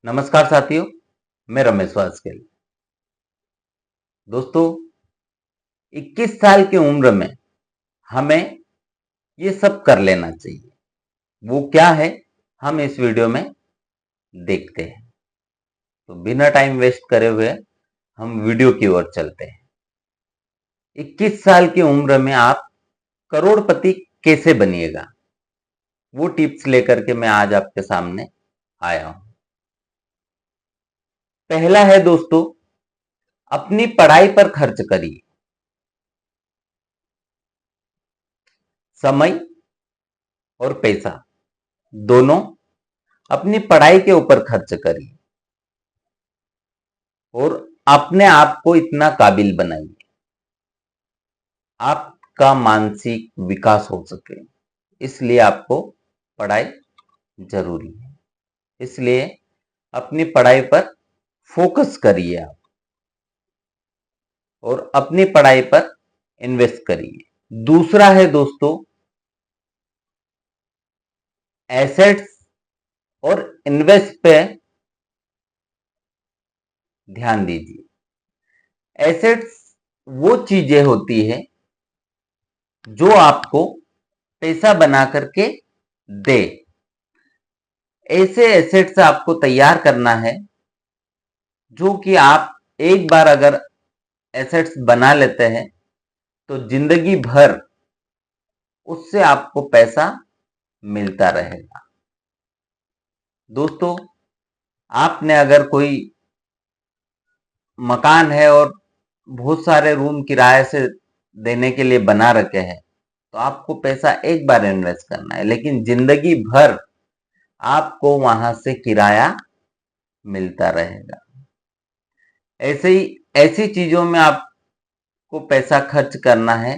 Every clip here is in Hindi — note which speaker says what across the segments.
Speaker 1: नमस्कार साथियों, मैं रमेश वास्केल। दोस्तों, 21 साल की उम्र में हमें ये सब कर लेना चाहिए। वो क्या है, हम इस वीडियो में देखते हैं। तो बिना टाइम वेस्ट करे हुए हम वीडियो की ओर चलते हैं। 21 साल की उम्र में आप करोड़पति कैसे बनिएगा, वो टिप्स लेकर के मैं आज आपके सामने आया हूं। पहला है दोस्तों, अपनी पढ़ाई पर खर्च करिए। समय और पैसा दोनों अपनी पढ़ाई के ऊपर खर्च करिए और अपने आप को इतना काबिल बनाइए, आपका मानसिक विकास हो सके। इसलिए आपको पढ़ाई जरूरी है। इसलिए अपनी पढ़ाई पर फोकस करिए आप और अपनी पढ़ाई पर इन्वेस्ट करिए। दूसरा है दोस्तों, एसेट्स और इन्वेस्ट पे ध्यान दीजिए। एसेट्स वो चीजें होती है जो आपको पैसा बना करके दे। ऐसे एसेट्स आपको तैयार करना है जो कि आप एक बार अगर एसेट्स बना लेते हैं तो जिंदगी भर उससे आपको पैसा मिलता रहेगा। दोस्तों, आपने अगर कोई मकान है और बहुत सारे रूम किराए से देने के लिए बना रखे हैं तो आपको पैसा एक बार इन्वेस्ट करना है, लेकिन जिंदगी भर आपको वहां से किराया मिलता रहेगा। ऐसे ही ऐसी चीजों में आपको पैसा खर्च करना है।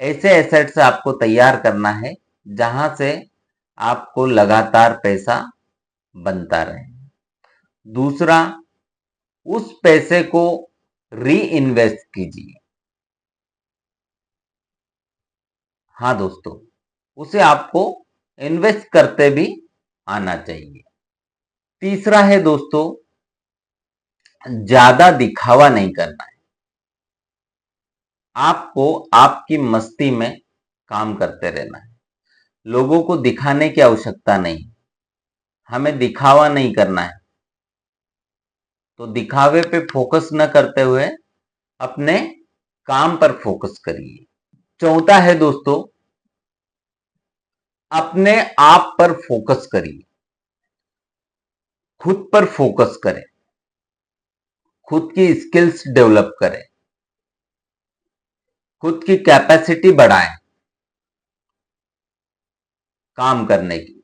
Speaker 1: ऐसे एसेट्स आपको तैयार करना है जहां से आपको लगातार पैसा बनता रहे। दूसरा, उस पैसे को री इन्वेस्ट कीजिए। हाँ दोस्तों, उसे आपको इन्वेस्ट करते भी आना चाहिए। तीसरा है दोस्तों, ज्यादा दिखावा नहीं करना है। आपको आपकी मस्ती में काम करते रहना है। लोगों को दिखाने की आवश्यकता नहीं, हमें दिखावा नहीं करना है। तो दिखावे पे फोकस न करते हुए अपने काम पर फोकस करिए। चौथा है दोस्तों, अपने आप पर फोकस करिए। खुद पर फोकस करें, खुद की स्किल्स डेवलप करें, खुद की कैपेसिटी बढ़ाएं काम करने की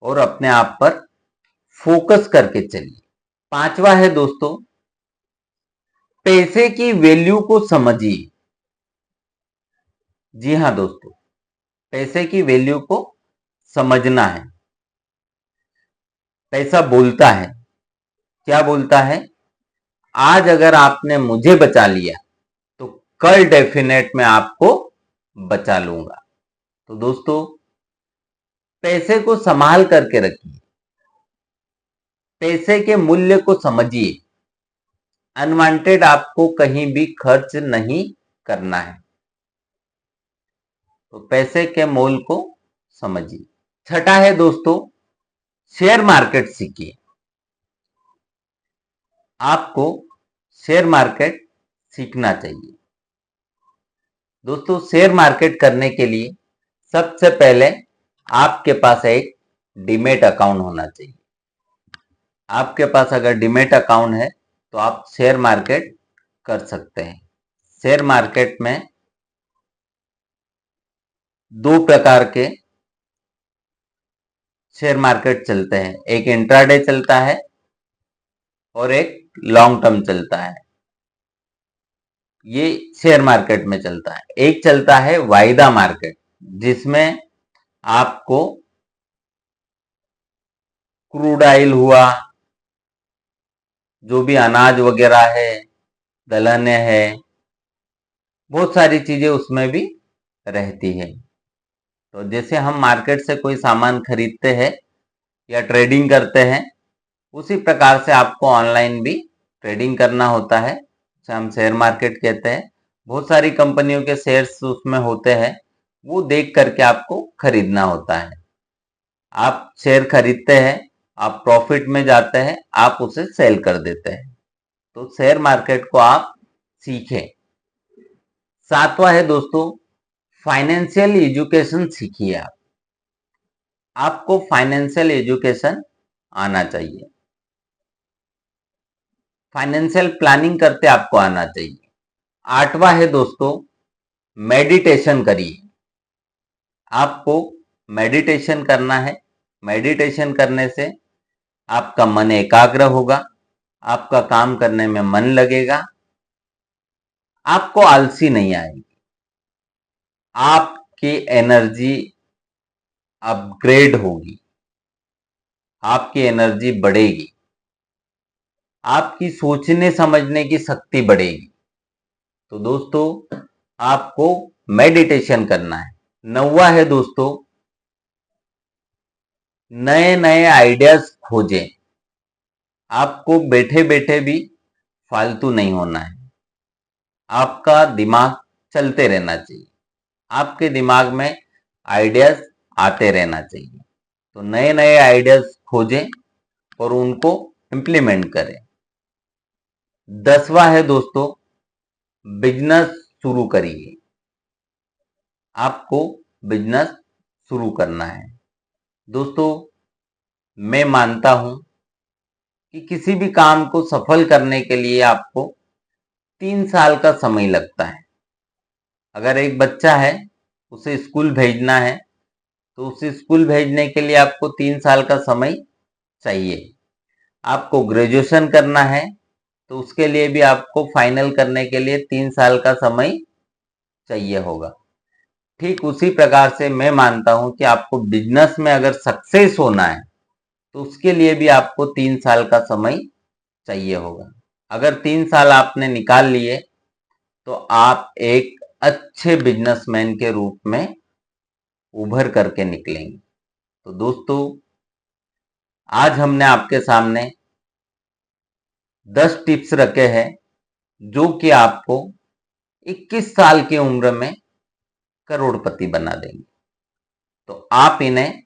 Speaker 1: और अपने आप पर फोकस करके चलिए। पांचवा है दोस्तों, पैसे की वैल्यू को समझिए। जी हां दोस्तों, पैसे की वैल्यू को समझना है। पैसा बोलता है। क्या बोलता है? आज अगर आपने मुझे बचा लिया तो कल डेफिनेट मैं आपको बचा लूंगा। तो दोस्तों, पैसे को संभाल करके रखिए, पैसे के मूल्य को समझिए। अनवांटेड आपको कहीं भी खर्च नहीं करना है। तो पैसे के मोल को समझिए। छठा है दोस्तों, शेयर मार्केट सीखिए। आपको शेयर मार्केट सीखना चाहिए। दोस्तों, शेयर मार्केट करने के लिए सबसे पहले आपके पास एक डीमेट अकाउंट होना चाहिए। आपके पास अगर डीमेट अकाउंट है तो आप शेयर मार्केट कर सकते हैं। शेयर मार्केट में दो प्रकार के शेयर मार्केट चलते हैं, एक इंट्राडे चलता है और एक लॉन्ग टर्म चलता है। ये शेयर मार्केट में चलता है। एक चलता है वायदा मार्केट, जिसमें आपको क्रूड ऑयल हुआ, जो भी अनाज वगैरह है, दलहन है, बहुत सारी चीजें उसमें भी रहती है। तो जैसे हम मार्केट से कोई सामान खरीदते हैं या ट्रेडिंग करते हैं उसी प्रकार से आपको ऑनलाइन भी ट्रेडिंग करना होता है, जिसे हम शेयर मार्केट कहते हैं। बहुत सारी कंपनियों के शेयर्स उसमें होते हैं, वो देख करके आपको खरीदना होता है। आप शेयर खरीदते हैं, आप प्रॉफिट में जाते हैं, आप उसे सेल कर देते हैं। तो शेयर मार्केट को आप सीखें। सातवां है दोस्तों, फाइनेंशियल एजुकेशन सीखिए आप। आपको फाइनेंशियल एजुकेशन आना चाहिए। फाइनेंशियल प्लानिंग करते आपको आना चाहिए। आठवां है दोस्तों, मेडिटेशन करिए। आपको मेडिटेशन करना है। मेडिटेशन करने से आपका मन एकाग्र होगा, आपका काम करने में मन लगेगा, आपको आलसी नहीं आएगी, आपकी एनर्जी अपग्रेड होगी, आपकी एनर्जी बढ़ेगी, आपकी सोचने समझने की शक्ति बढ़ेगी। तो दोस्तों आपको मेडिटेशन करना है। नौवां है दोस्तों, नए नए आइडियाज खोजें। आपको बैठे बैठे भी फालतू नहीं होना है, आपका दिमाग चलते रहना चाहिए, आपके दिमाग में आइडियाज आते रहना चाहिए। तो नए नए आइडियाज खोजें और उनको इम्प्लीमेंट करें। 10वां है दोस्तों, बिजनेस शुरू करिए। आपको बिजनेस शुरू करना है। दोस्तों मैं मानता हूं कि किसी भी काम को सफल करने के लिए आपको 3 साल का समय लगता है। अगर एक बच्चा है, उसे स्कूल भेजना है, तो उसे स्कूल भेजने के लिए आपको 3 साल का समय चाहिए। आपको ग्रेजुएशन करना है, तो उसके लिए भी आपको फाइनल करने के लिए 3 साल का समय चाहिए होगा। ठीक उसी प्रकार से मैं मानता हूं कि आपको बिजनेस में अगर सक्सेस होना है, तो उसके लिए भी आपको 3 साल का समय चाहिए होगा। अगर 3 साल आपने निकाल लिए, तो आप एक अच्छे बिजनेसमैन के रूप में उभर करके निकलेंगे। तो दोस्तों आज हमने आपके सामने 10 टिप्स रखे हैं, जो कि आपको 21 साल की उम्र में करोड़पति बना देंगे। तो आप इन्हें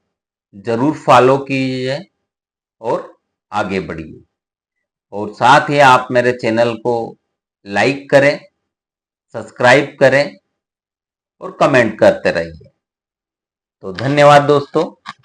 Speaker 1: जरूर फॉलो कीजिए और आगे बढ़िए। और साथ ही आप मेरे चैनल को लाइक करें, सब्सक्राइब करें और कमेंट करते रहिए। तो धन्यवाद दोस्तों।